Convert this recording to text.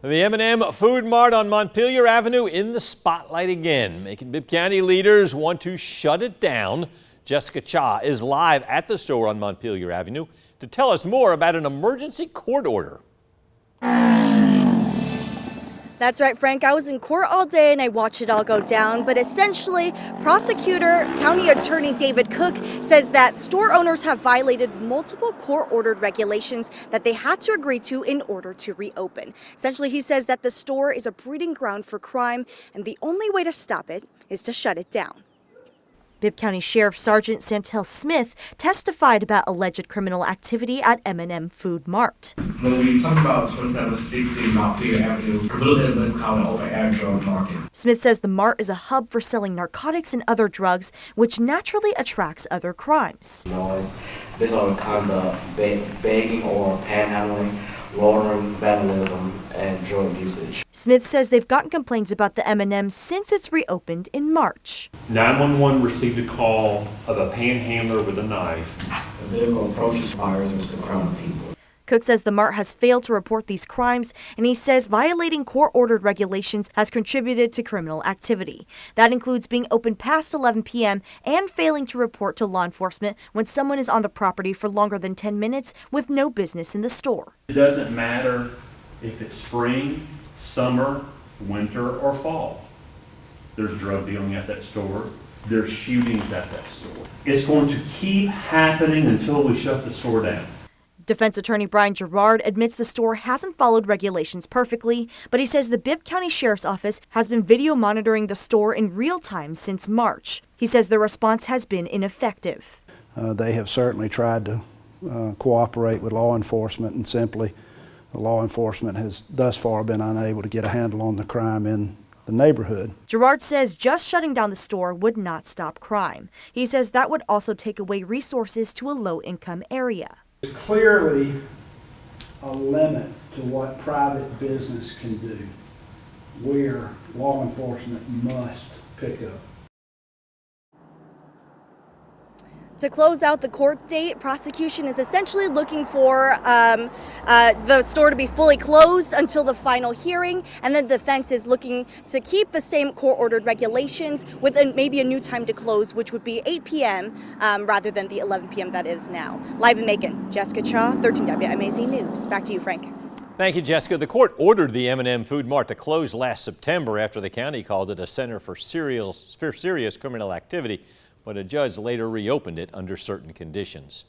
The M&M Food Mart on Montpelier Avenue in the spotlight again. Macon-Bibb County leaders want to shut it down. Jessica Cha is live at the store on Montpelier Avenue to tell us more about an emergency court order. That's right, Frank. I was in court all day and I watched it all go down. But essentially, prosecutor, County Attorney David Cook says that store owners have violated multiple court-ordered regulations that they had to agree to in order to reopen. Essentially, he says that the store is a breeding ground for crime and the only way to stop it is to shut it down. Bibb County Sheriff Sergeant Santel Smith testified about alleged criminal activity at M&M Food Mart. When we talk about 2760 Montpelier Avenue, a little bit less called an open air drug market. Smith says the mart is a hub for selling narcotics and other drugs, which naturally attracts other crimes. Noise, disorderly conduct, begging or panhandling, loitering, vandalism, and drug usage. Smith says they've gotten complaints about the M&M since it's reopened in March. 911 received a call of a panhandler with a knife. The vehicle approaches fires into the crowd of people. Cook says the mart has failed to report these crimes, and he says violating court-ordered regulations has contributed to criminal activity. That includes being open past 11 p.m. and failing to report to law enforcement when someone is on the property for longer than 10 minutes with no business in the store. It doesn't matter if it's spring, summer, winter, or fall. There's drug dealing at that store. There's shootings at that store. It's going to keep happening until we shut the store down. Defense attorney Brian Gerard admits the store hasn't followed regulations perfectly, but he says the Bibb County Sheriff's Office has been video monitoring the store in real time since March. He says the response has been ineffective. They have certainly tried to cooperate with law enforcement, and simply the law enforcement has thus far been unable to get a handle on the crime in the neighborhood. Gerard says just shutting down the store would not stop crime. He says that would also take away resources to a low-income area. There's clearly a limit to what private business can do, where law enforcement must pick up. To close out the court date, prosecution is essentially looking for the store to be fully closed until the final hearing, and then the defense is looking to keep the same court-ordered regulations with maybe a new time to close, which would be 8 p.m. Rather than the 11 p.m. that it is now. Live in Macon, Jessica Cha, 13 WMAZ News. Back to you, Frank. Thank you, Jessica. The court ordered the M&M Food Mart to close last September after the county called it a center for serious criminal activity, but a judge later reopened it under certain conditions.